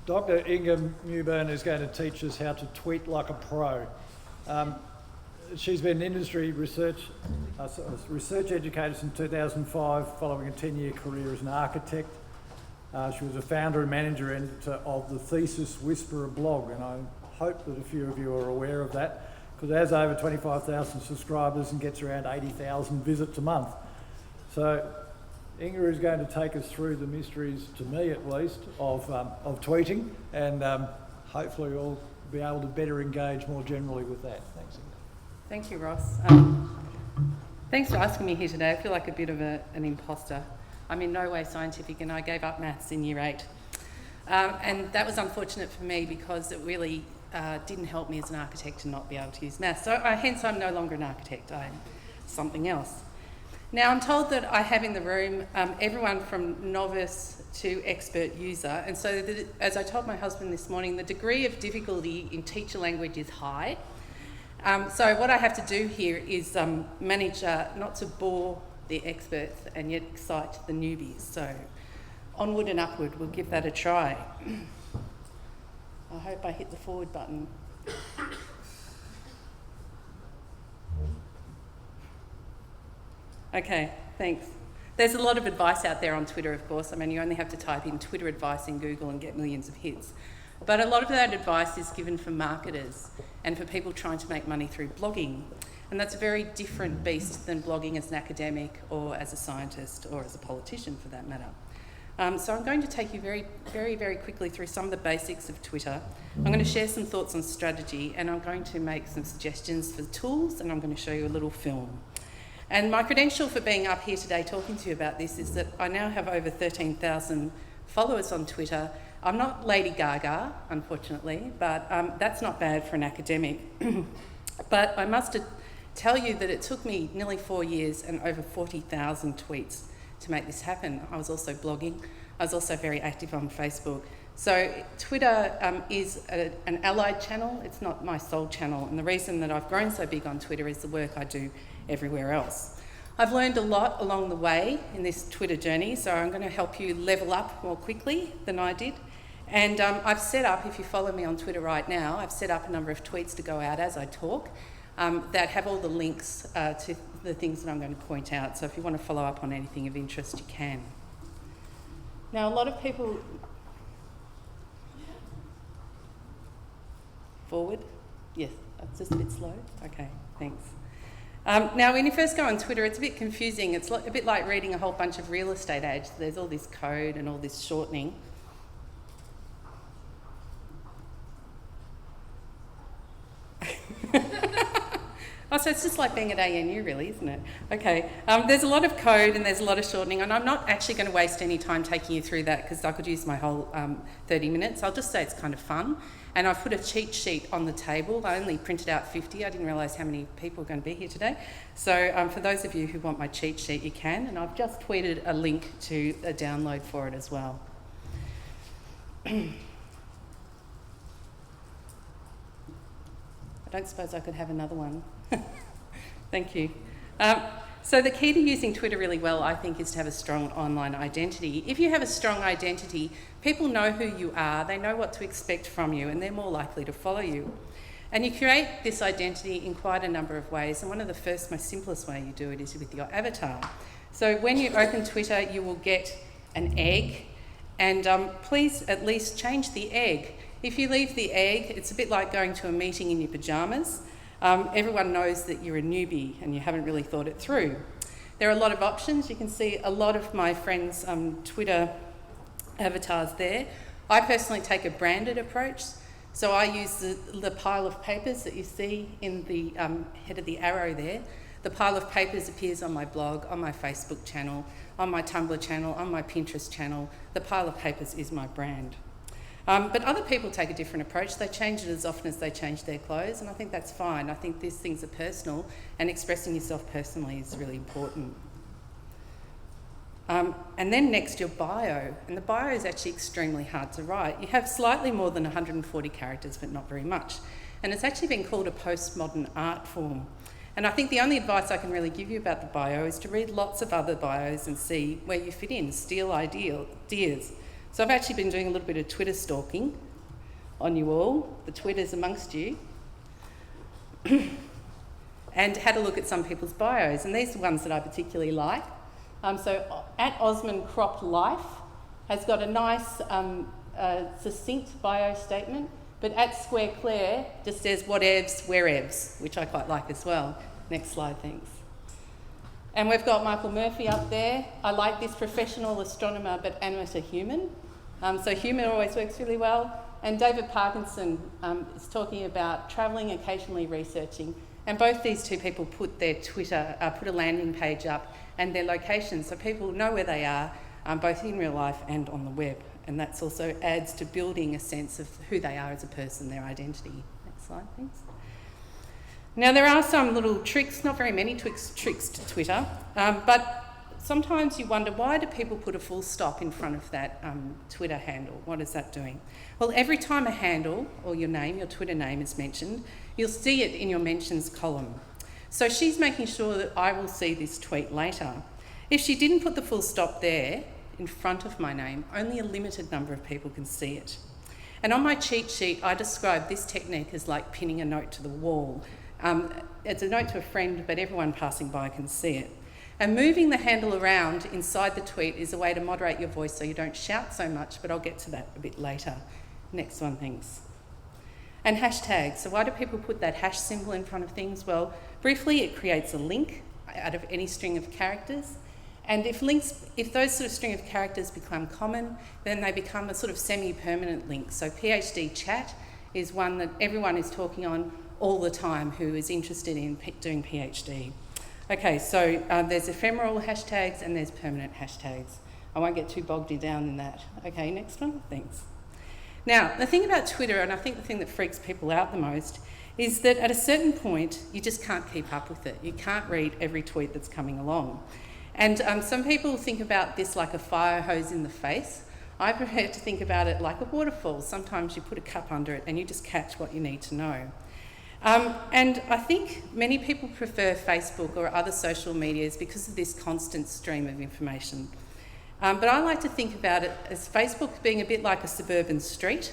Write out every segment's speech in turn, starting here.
Dr. Ingham Newburn is going to teach us how to tweet like a pro. She's been an industry research educator since 2005, following a 10-year career as an architect. She was a founder and manager editor of the Thesis Whisperer blog, and I hope that a few of you are aware of that, because it has over 25,000 subscribers and gets around 80,000 visits a month. So Inga is going to take us through the mysteries, to me at least, of tweeting, and hopefully we'll be able to better engage more generally with that. Thanks, Inga. Thank you, Ross. Thanks for asking me here today. I feel like a bit of an imposter. I'm in no way scientific, and I gave up maths in year 8. And that was unfortunate for me because it really didn't help me as an architect to not be able to use maths. So hence I'm no longer an architect, I'm something else. Now I'm told that I have in the room everyone from novice to expert user, and so as I told my husband this morning, the degree of difficulty in teacher language is high. So what I have to do here is manage not to bore the experts and yet excite the newbies. So onward and upward, we'll give that a try. I hope I hit the forward button. Okay, thanks. There's a lot of advice out there on Twitter, of course. I mean, you only have to type in Twitter advice in Google and get millions of hits. But a lot of that advice is given for marketers and for people trying to make money through blogging. And that's a very different beast than blogging as an academic or as a scientist or as a politician, for that matter. So I'm going to take you very, very, very quickly through some of the basics of Twitter. I'm going to share some thoughts on strategy, and I'm going to make some suggestions for tools, and I'm going to show you a little film. And my credential for being up here today talking to you about this is that I now have over 13,000 followers on Twitter. I'm not Lady Gaga, unfortunately, but that's not bad for an academic. But I must tell you that it took me nearly 4 years and over 40,000 tweets to make this happen. I was also blogging. I was also very active on Facebook. So Twitter is an allied channel. It's not my sole channel. And the reason that I've grown so big on Twitter is the work I do everywhere else. I've learned a lot along the way in this Twitter journey, so I'm going to help you level up more quickly than I did. And I've set up, if you follow me on Twitter right now, I've set up a number of tweets to go out as I talk that have all the links to the things that I'm going to point out. So if you want to follow up on anything of interest, you can. Now, a lot of people... Forward? Yes, it's just a bit slow. Okay, thanks. Now, when you first go on Twitter, it's a bit confusing. It's a bit like reading a whole bunch of real estate ads. There's all this code and all this shortening. Oh, so it's just like being at ANU, really, isn't it? Okay, there's a lot of code and there's a lot of shortening, and I'm not actually going to waste any time taking you through that because I could use my whole 30 minutes. I'll just say it's kind of fun. And I've put a cheat sheet on the table. I only printed out 50. I didn't realise how many people are going to be here today. So for those of you who want my cheat sheet, you can. And I've just tweeted a link to a download for it as well. I don't suppose I could have another one. Thank you. So the key to using Twitter really well, I think, is to have a strong online identity. If you have a strong identity, people know who you are, they know what to expect from you, and they're more likely to follow you. And you create this identity in quite a number of ways, and one of the first, most simplest way you do it is with your avatar. So when you open Twitter, you will get an egg, and please at least change the egg. If you leave the egg, it's a bit like going to a meeting in your pyjamas. Everyone knows that you're a newbie and you haven't really thought it through. There are a lot of options. You can see a lot of my friends' Twitter avatars there. I personally take a branded approach. So I use the pile of papers that you see in the head of the arrow there. The pile of papers appears on my blog, on my Facebook channel, on my Tumblr channel, on my Pinterest channel. The pile of papers is my brand. But other people take a different approach. They change it as often as they change their clothes, and I think that's fine. I think these things are personal, and expressing yourself personally is really important. And then next, your bio. And the bio is actually extremely hard to write. You have slightly more than 140 characters, but not very much. And it's actually been called a postmodern art form. And I think the only advice I can really give you about the bio is to read lots of other bios and see where you fit in, steal ideas. So I've actually been doing a little bit of Twitter stalking on you all, the Twitters amongst you, and had a look at some people's bios, and these are the ones that I particularly like. So at Osman Cropped Life has got a nice succinct bio statement, but at Square Claire just says whatevs, wherevs, which I quite like as well. Next slide, thanks. And we've got Michael Murphy up there. I like this, professional astronomer but amateur human. So humour always works really well. And David Parkinson is talking about travelling, occasionally researching. And both these two people put their Twitter, put a landing page up and their location, so people know where they are, both in real life and on the web. And that also adds to building a sense of who they are as a person, their identity. Next slide, thanks. Now, there are some little tricks, not very many tricks to Twitter, but sometimes you wonder, why do people put a full stop in front of that Twitter handle? What is that doing? Well, every time a handle or your name, your Twitter name is mentioned, you'll see it in your mentions column. So she's making sure that I will see this tweet later. If she didn't put the full stop there in front of my name, only a limited number of people can see it. And on my cheat sheet, I describe this technique as like pinning a note to the wall. It's a note to a friend, but everyone passing by can see it. And moving the handle around inside the tweet is a way to moderate your voice so you don't shout so much, but I'll get to that a bit later. Next one, thanks. And hashtags. So why do people put that hash symbol in front of things? Well, briefly, it creates a link out of any string of characters. And if those sort of string of characters become common, then they become a sort of semi-permanent link. So PhD chat is one that everyone is talking on all the time who is interested in doing PhD. Okay, so there's ephemeral hashtags and there's permanent hashtags. I won't get too bogged down in that. Okay, next one, thanks. Now, the thing about Twitter, and I think the thing that freaks people out the most, is that at a certain point, you just can't keep up with it. You can't read every tweet that's coming along. And some people think about this like a fire hose in the face. I prefer to think about it like a waterfall. Sometimes you put a cup under it and you just catch what you need to know. And I think many people prefer Facebook or other social medias because of this constant stream of information. But I like to think about it as Facebook being a bit like a suburban street.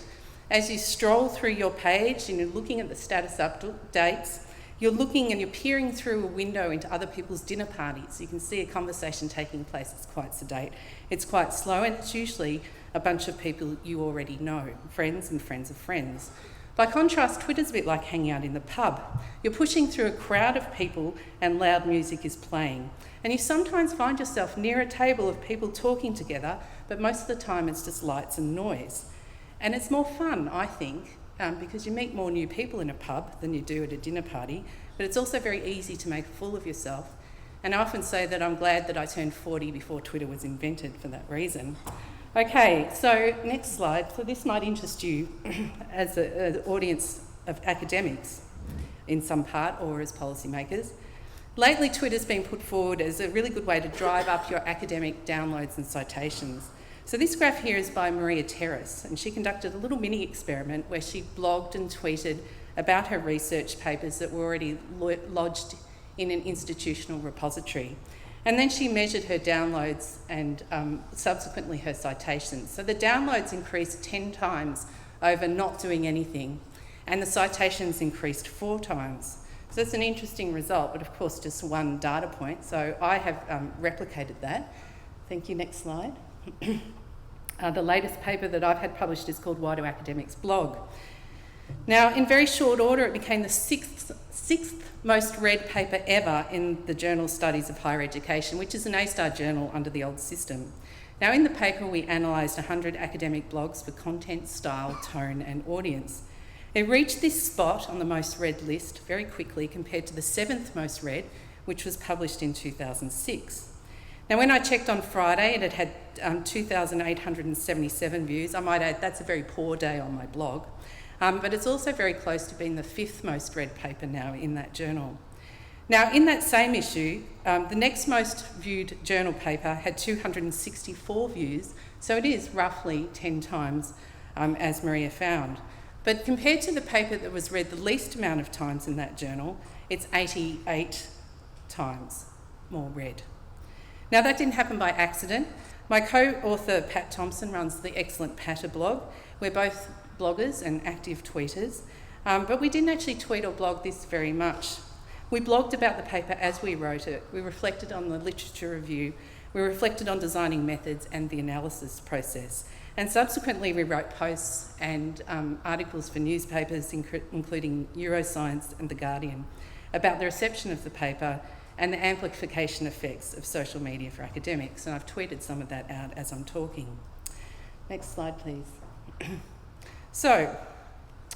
As you stroll through your page and you're looking at the status updates, you're looking and you're peering through a window into other people's dinner parties. You can see a conversation taking place. It's quite sedate. It's quite slow, and it's usually a bunch of people you already know, friends and friends of friends. By contrast, Twitter's a bit like hanging out in the pub. You're pushing through a crowd of people and loud music is playing. And you sometimes find yourself near a table of people talking together, but most of the time it's just lights and noise. And it's more fun, I think, because you meet more new people in a pub than you do at a dinner party, but it's also very easy to make a fool of yourself. And I often say that I'm glad that I turned 40 before Twitter was invented for that reason. Okay, so next slide. So this might interest you as an audience of academics in some part, or as policymakers. Lately, Twitter's been put forward as a really good way to drive up your academic downloads and citations. So this graph here is by Maria Terrace, and she conducted a little mini experiment where she blogged and tweeted about her research papers that were already lodged in an institutional repository. And then she measured her downloads and subsequently her citations. So the downloads increased 10 times over not doing anything, and the citations increased 4 times. So that's an interesting result, but of course just one data point. So I have replicated that. Thank you, next slide. The latest paper that I've had published is called Why Do Academics Blog? Now, in very short order, it became the sixth most read paper ever in the journal Studies of Higher Education, which is an A-star journal under the old system. Now, in the paper, we analysed 100 academic blogs for content, style, tone and audience. It reached this spot on the most read list very quickly compared to the 7th most read, which was published in 2006. Now, when I checked on Friday, it had 2,877 views. I might add, that's a very poor day on my blog. But it's also very close to being the 5th most read paper now in that journal. Now, in that same issue, the next most viewed journal paper had 264 views, so it is roughly 10 times as Maria found. But compared to the paper that was read the least amount of times in that journal, it's 88 times more read. Now, that didn't happen by accident. My co-author, Pat Thompson, runs the excellent Patter blog. We're both bloggers and active tweeters, but we didn't actually tweet or blog this very much. We blogged about the paper as we wrote it. We reflected on the literature review. We reflected on designing methods and the analysis process. And subsequently, we wrote posts and articles for newspapers, including Euroscience and The Guardian, about the reception of the paper and the amplification effects of social media for academics. And I've tweeted some of that out as I'm talking. Next slide, please. So,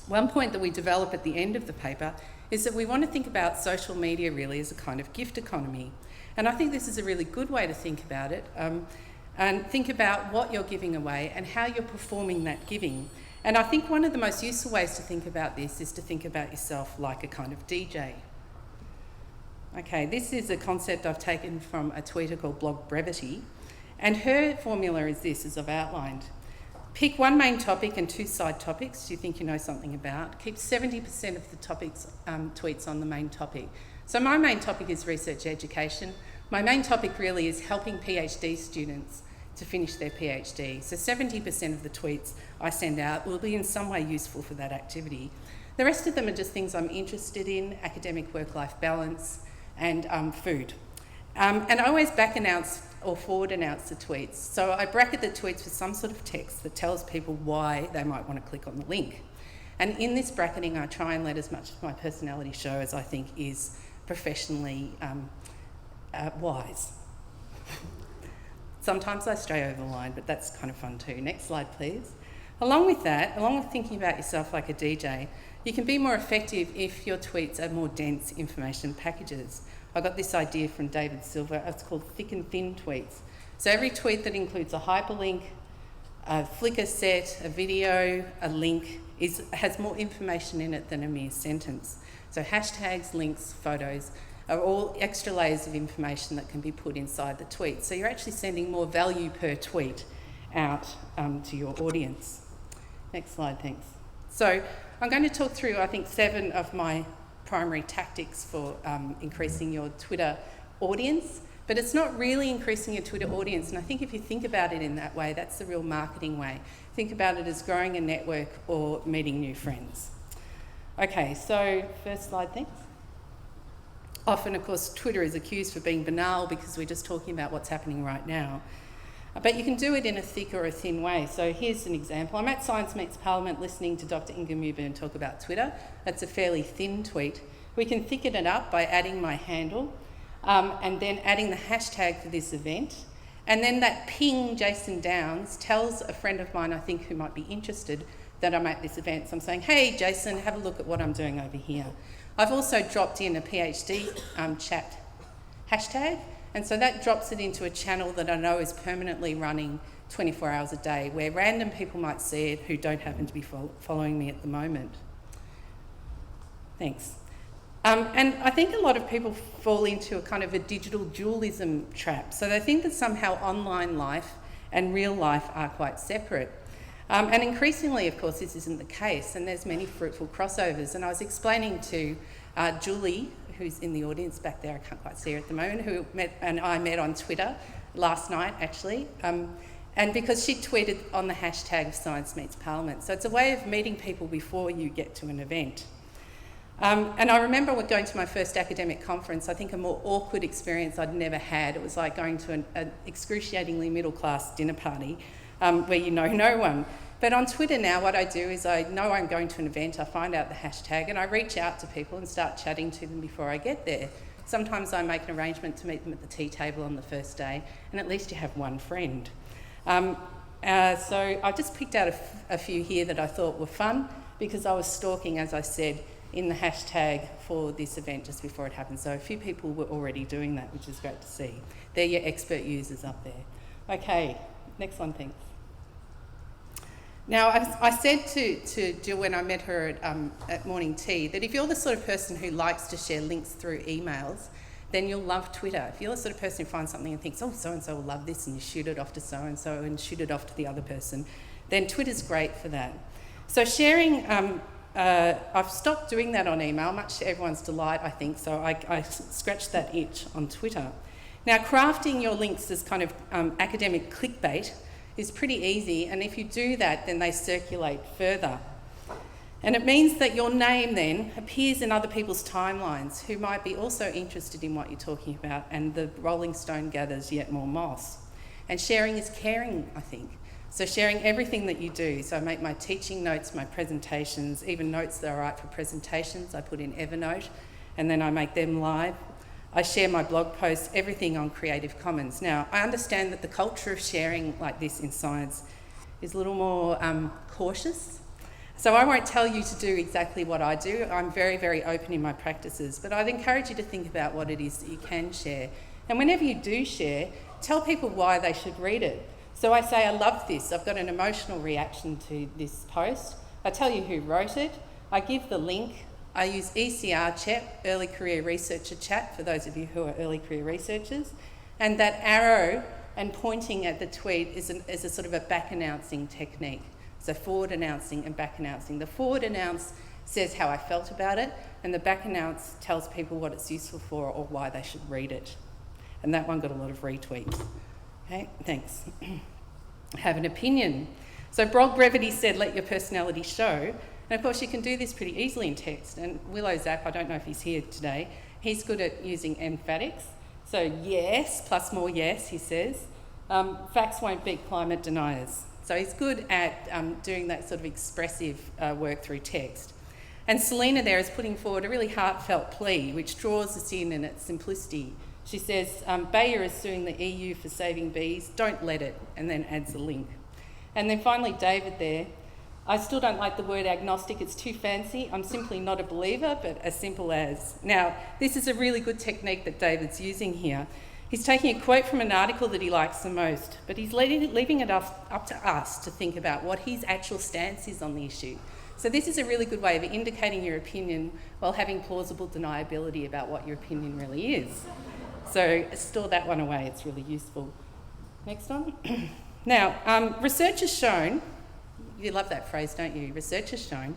one point that we develop at the end of the paper is that we want to think about social media really as a kind of gift economy. And I think this is a really good way to think about it, and think about what you're giving away and how you're performing that giving. And I think one of the most useful ways to think about this is to think about yourself like a kind of DJ. Okay, this is a concept I've taken from a tweeter called Blog Brevity, and her formula is this, as I've outlined. Pick one main topic and two side topics you think you know something about. Keep 70% of the topics, tweets on the main topic. So my main topic is research education. My main topic really is helping PhD students to finish their PhD. So 70% of the tweets I send out will be in some way useful for that activity. The rest of them are just things I'm interested in, academic work-life balance, and food. And I always back announce or forward announce the tweets. So I bracket the tweets with some sort of text that tells people why they might want to click on the link. And in this bracketing, I try and let as much of my personality show as I think is professionally wise. Sometimes I stray over the line, but that's kind of fun too. Next slide, please. Along with that, along with thinking about yourself like a DJ, you can be more effective if your tweets are more dense information packages. I got this idea from David Silver. It's called thick and thin tweets. So every tweet that includes a hyperlink, a Flickr set, a video, a link, has more information in it than a mere sentence. So hashtags, links, photos are all extra layers of information that can be put inside the tweet. So you're actually sending more value per tweet out to your audience. Next slide, thanks. So I'm going to talk through, I think, 7 of my primary tactics for increasing your Twitter audience, but it's not really increasing your Twitter audience. And I think if you think about it in that way, that's the real marketing way. Think about it as growing a network or meeting new friends. Okay, so first slide, thanks. Often, of course, Twitter is accused for being banal because we're just talking about what's happening right now. But you can do it in a thick or a thin way. So here's an example. I'm at Science Meets Parliament listening to Dr. Inga Mewburn talk about Twitter. That's a fairly thin tweet. We can thicken it up by adding my handle and then adding the hashtag for this event. And then that ping Jason Downs tells a friend of mine, I think, who might be interested, that I'm at this event. So I'm saying, hey, Jason, have a look at what I'm doing over here. I've also dropped in a PhD chat hashtag. And so that drops it into a channel that I know is permanently running 24 hours a day, where random people might see it who don't happen to be following me at the moment. Thanks. And I think a lot of people fall into a kind of a digital dualism trap. So they think that somehow online life and real life are quite separate. And increasingly, of course, this isn't the case, and there's many fruitful crossovers. And I was explaining to Julie, who's in the audience back there, I can't quite see her at the moment, who I met on Twitter last night, actually, and because she tweeted on the hashtag of Science Meets Parliament. So it's a way of meeting people before you get to an event. And I remember going to my first academic conference, I think a more awkward experience I'd never had. It was like going to an excruciatingly middle-class dinner party where you know no one. But on Twitter now, what I do is I know I'm going to an event, I find out the hashtag, and I reach out to people and start chatting to them before I get there. Sometimes I make an arrangement to meet them at the tea table on the first day, and at least you have one friend. So I just picked out a few here that I thought were fun, because I was stalking, as I said, in the hashtag for this event just before it happened. So a few people were already doing that, which is great to see. They're your expert users up there. Okay, next one, thanks. Now, I said to Jill when I met her at morning tea that if you're the sort of person who likes to share links through emails, then you'll love Twitter. If you're the sort of person who finds something and thinks, oh, so-and-so will love this, and you shoot it off to so-and-so and shoot it off to the other person, then Twitter's great for that. So sharing, I've stopped doing that on email, much to everyone's delight, I think, so I scratched that itch on Twitter. Now, crafting your links as kind of academic clickbait is pretty easy, and if you do that, then they circulate further. And it means that your name then appears in other people's timelines who might be also interested in what you're talking about, and the Rolling Stone gathers yet more moss. And sharing is caring, I think. So sharing everything that you do. So I make my teaching notes, my presentations, even notes that I write for presentations, I put in Evernote, and then I make them live. I share my blog posts, everything on Creative Commons. Now, I understand that the culture of sharing like this in science is a little more cautious. So I won't tell you to do exactly what I do. I'm very, very open in my practices, but I'd encourage you to think about what it is that you can share. And whenever you do share, tell people why they should read it. So I say, I love this. I've got an emotional reaction to this post. I tell you who wrote it. I give the link. I use ECR chat, Early Career Researcher chat, for those of you who are early career researchers. And that arrow and pointing at the tweet is a sort of a back announcing technique. So forward announcing and back announcing. The forward announce says how I felt about it, and the back announce tells people what it's useful for or why they should read it. And that one got a lot of retweets. Okay, thanks. Have an opinion. So Blog Brevity said, let your personality show. And of course you can do this pretty easily in text. And Willow Zapp, I don't know if he's here today, he's good at using emphatics. So yes, plus more yes, he says. Facts won't beat climate deniers. So he's good at doing that sort of expressive work through text. And Selena there is putting forward a really heartfelt plea, which draws us in its simplicity. She says, Bayer is suing the EU for saving bees, don't let it, and then adds a link. And then finally David there, I still don't like the word agnostic, it's too fancy. I'm simply not a believer, but as simple as. Now, this is a really good technique that David's using here. He's taking a quote from an article that he likes the most, but he's leaving it up to us to think about what his actual stance is on the issue. So this is a really good way of indicating your opinion while having plausible deniability about what your opinion really is. So store that one away, it's really useful. Next one. Now, research has shown, you love that phrase, don't you? Research has shown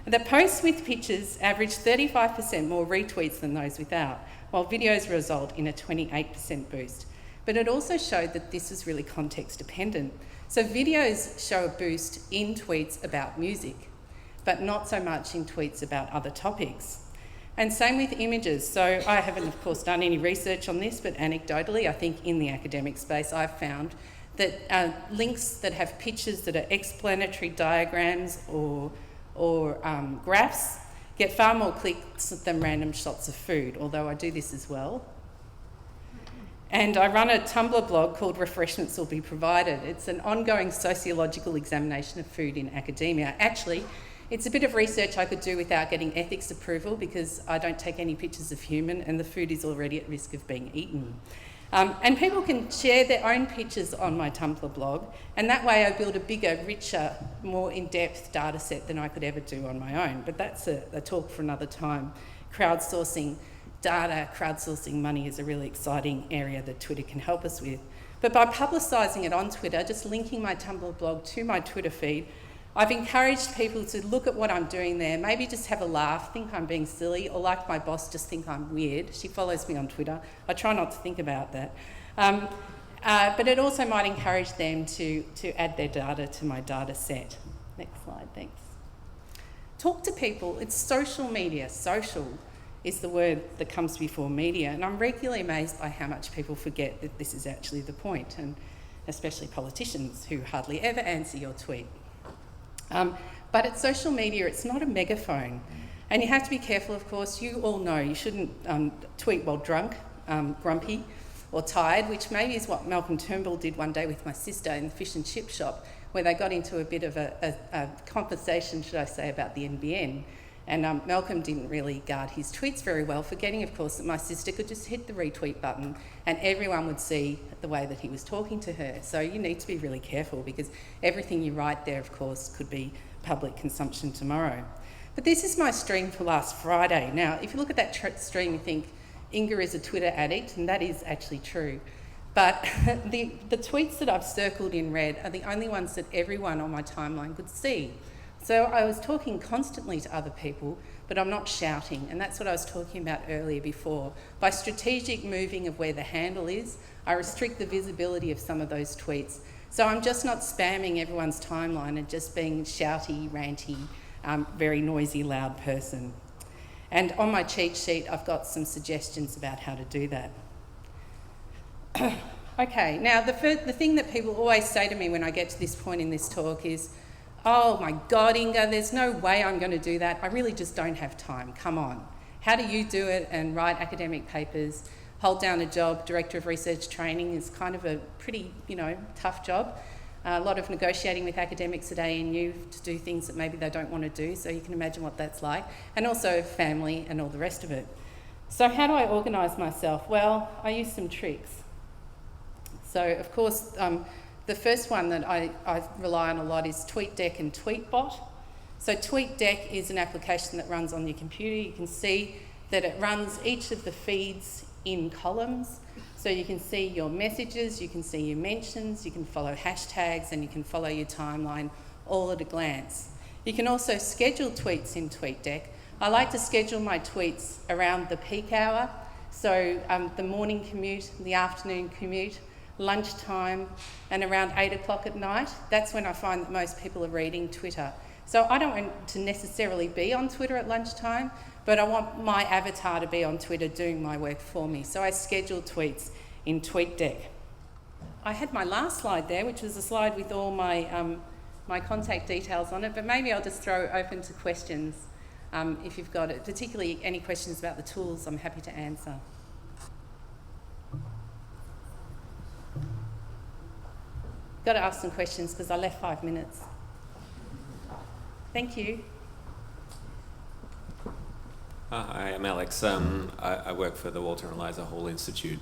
that posts with pictures average 35% more retweets than those without, while videos result in a 28% boost. But it also showed that this is really context dependent. So videos show a boost in tweets about music, but not so much in tweets about other topics. And same with images. So I haven't, of course, done any research on this, but anecdotally, I think in the academic space, I've found that links that have pictures that are explanatory diagrams or graphs get far more clicks than random shots of food, although I do this as well. And I run a Tumblr blog called Refreshments Will Be Provided. It's an ongoing sociological examination of food in academia. Actually, it's a bit of research I could do without getting ethics approval because I don't take any pictures of human and the food is already at risk of being eaten. And people can share their own pictures on my Tumblr blog, and that way I build a bigger, richer, more in-depth data set than I could ever do on my own. But that's a talk for another time. Crowdsourcing data, crowdsourcing money is a really exciting area that Twitter can help us with. But by publicising it on Twitter, just linking my Tumblr blog to my Twitter feed, I've encouraged people to look at what I'm doing there, maybe just have a laugh, think I'm being silly, or like my boss, just think I'm weird. She follows me on Twitter. I try not to think about that. But it also might encourage them to add their data to my data set. Next slide, thanks. Talk to people. It's social media. Social is the word that comes before media, and I'm regularly amazed by how much people forget that this is actually the point, and especially politicians who hardly ever answer your tweet. But it's social media, it's not a megaphone. And you have to be careful, of course. You all know you shouldn't tweet while drunk, grumpy or tired, which maybe is what Malcolm Turnbull did one day with my sister in the fish and chip shop, where they got into a bit of a conversation, should I say, about the NBN. And Malcolm didn't really guard his tweets very well, forgetting, of course, that my sister could just hit the retweet button and everyone would see the way that he was talking to her. So you need to be really careful because everything you write there, of course, could be public consumption tomorrow. But this is my stream for last Friday. Now, if you look at that stream, you think Inga is a Twitter addict, and that is actually true. But the tweets that I've circled in red are the only ones that everyone on my timeline could see. So I was talking constantly to other people, but I'm not shouting. And that's what I was talking about earlier before. By strategic moving of where the handle is, I restrict the visibility of some of those tweets. So I'm just not spamming everyone's timeline and just being shouty, ranty, very noisy, loud person. And on my cheat sheet, I've got some suggestions about how to do that. Okay, now the thing that people always say to me when I get to this point in this talk is, oh my God, Inga, there's no way I'm going to do that. I really just don't have time. Come on. How do you do it and write academic papers, hold down a job? Director of Research Training is kind of a pretty, tough job. A lot of negotiating with academics at ANU to do things that maybe they don't want to do, so you can imagine what that's like. And also family and all the rest of it. So how do I organise myself? Well, I use some tricks. So, of course, the first one that I rely on a lot is TweetDeck and TweetBot. So TweetDeck is an application that runs on your computer. You can see that it runs each of the feeds in columns. So you can see your messages, you can see your mentions, you can follow hashtags, and you can follow your timeline all at a glance. You can also schedule tweets in TweetDeck. I like to schedule my tweets around the peak hour. So the morning commute, the afternoon commute, lunchtime, and around 8 o'clock at night. That's when I find that most people are reading Twitter. So I don't want to necessarily be on Twitter at lunchtime, but I want my avatar to be on Twitter doing my work for me. So I schedule tweets in TweetDeck. I had my last slide there, which was a slide with all my, my contact details on it, but maybe I'll just throw open to questions if you've got it, particularly any questions about the tools. I'm happy to answer. Got to ask some questions because I left 5 minutes. Thank you. Hi, I'm Alex. I work for the Walter and Eliza Hall Institute.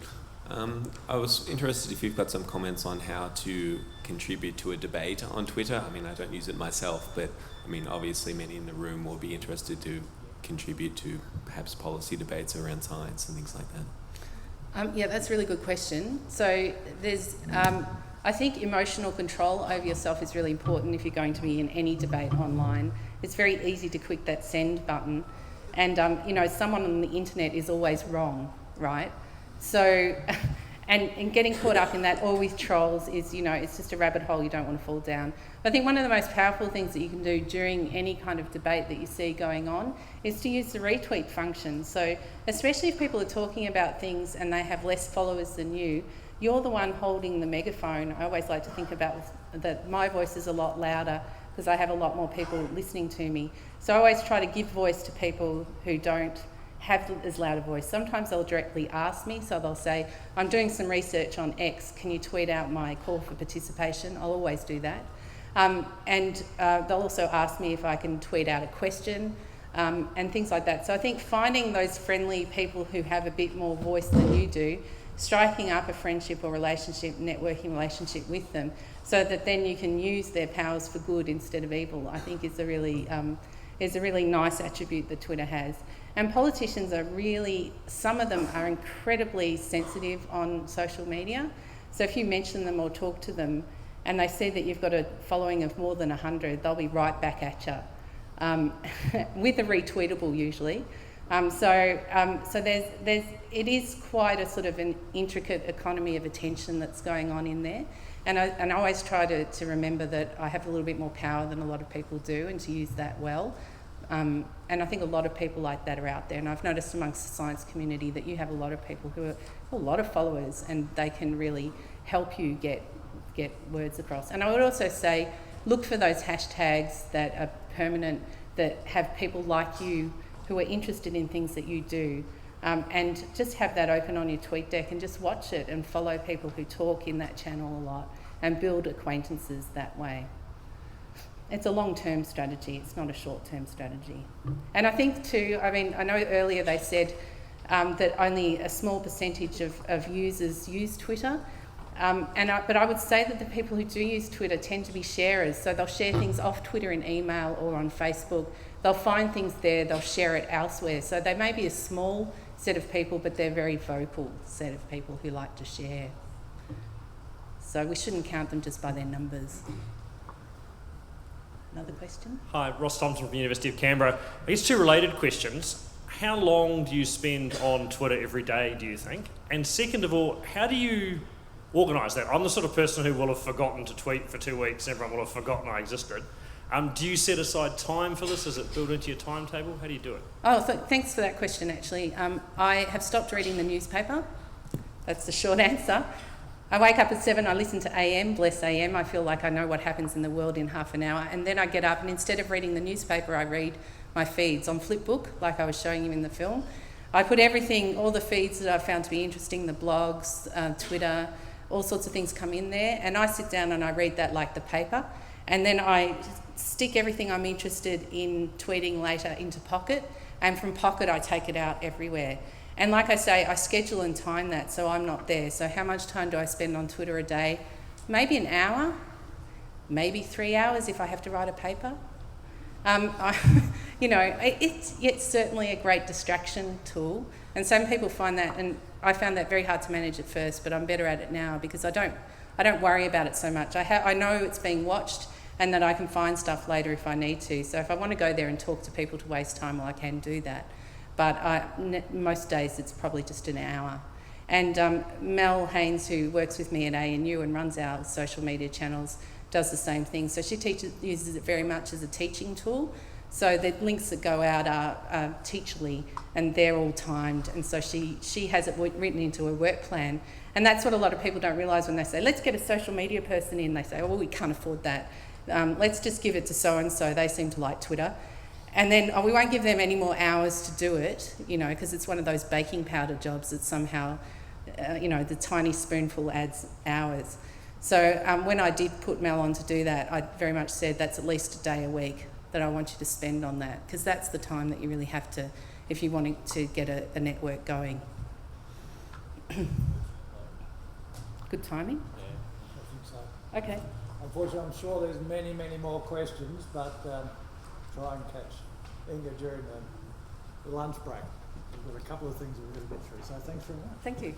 I was interested if you've got some comments on how to contribute to a debate on Twitter. I mean, I don't use it myself, but I mean, obviously many in the room will be interested to contribute to perhaps policy debates around science and things like that. Yeah, that's a really good question. So there's, I think emotional control over yourself is really important if you're going to be in any debate online. It's very easy to click that send button. And, someone on the internet is always wrong, right? So, and getting caught up in that or with trolls is, it's just a rabbit hole you don't want to fall down. But I think one of the most powerful things that you can do during any kind of debate that you see going on is to use the retweet function. So, especially if people are talking about things and they have less followers than you, you're the one holding the megaphone. I always like to think about that my voice is a lot louder because I have a lot more people listening to me. So I always try to give voice to people who don't have as loud a voice. Sometimes they'll directly ask me, so they'll say, I'm doing some research on X, can you tweet out my call for participation? I'll always do that. They'll also ask me if I can tweet out a question and things like that. So I think finding those friendly people who have a bit more voice than you do, striking up a friendship or relationship, networking relationship with them, so that then you can use their powers for good instead of evil, I think is a really nice attribute that Twitter has. And politicians are really, some of them are incredibly sensitive on social media. So if you mention them or talk to them and they see that you've got a following of more than 100, they'll be right back at you, with a retweetable usually. So it is quite a sort of an intricate economy of attention that's going on in there. And I always try to remember that I have a little bit more power than a lot of people do and to use that well. And I think a lot of people like that are out there. And I've noticed amongst the science community that you have a lot of people who have a lot of followers and they can really help you get words across. And I would also say, look for those hashtags that are permanent, that have people like you who are interested in things that you do. And just have that open on your TweetDeck and just watch it and follow people who talk in that channel a lot and build acquaintances that way. It's a long-term strategy, it's not a short-term strategy. And I think too, I mean, I know earlier they said that only a small percentage of users use Twitter, but I would say that the people who do use Twitter tend to be sharers, so they'll share things off Twitter in email or on Facebook. They'll find things there, they'll share it elsewhere. So they may be a small set of people, but they're a very vocal set of people who like to share. So we shouldn't count them just by their numbers. Another question? Hi, Ross Thompson from the University of Canberra. I guess two related questions. How long do you spend on Twitter every day, do you think? And second of all, how do you organise that? I'm the sort of person who will have forgotten to tweet for 2 weeks. Everyone will have forgotten I existed. Do you set aside time for this? Is it built into your timetable? How do you do it? Oh, thanks for that question, actually. I have stopped reading the newspaper. That's the short answer. I wake up at 7, I listen to AM, bless AM. I feel like I know what happens in the world in half an hour. And then I get up and instead of reading the newspaper, I read my feeds on Flipbook, like I was showing you in the film. I put everything, all the feeds that I found to be interesting, the blogs, Twitter, all sorts of things come in there. And I sit down and I read that like the paper. And then I stick everything I'm interested in tweeting later into Pocket. And from Pocket, I take it out everywhere. And like I say, I schedule and time that so I'm not there. So how much time do I spend on Twitter a day? Maybe an hour, maybe 3 hours if I have to write a paper. It's certainly a great distraction tool. And some people find that, and I found that very hard to manage at first, but I'm better at it now because I don't worry about it so much. I know it's being watched and that I can find stuff later if I need to. So if I want to go there and talk to people to waste time, well, I can do that. But most days it's probably just an hour. And Mel Haynes, who works with me at ANU and runs our social media channels, does the same thing. So she uses it very much as a teaching tool. So the links that go out are Teachly, and they're all timed. And so she has it written into her work plan. And that's what a lot of people don't realise when they say, let's get a social media person in. They say, oh, well, we can't afford that. Let's just give it to so-and-so. They seem to like Twitter. And then we won't give them any more hours to do it, because it's one of those baking powder jobs that somehow, the tiny spoonful adds hours. So when I did put Mel on to do that, I very much said that's at least a day a week that I want you to spend on that, because that's the time that you really have to, if you want to get a network going. Good timing? Yeah, I think so. Okay. Unfortunately, I'm sure there's many, many more questions, but try and catch Inga during the lunch break. We've got a couple of things we're going to get through, so thanks very much. Thank you.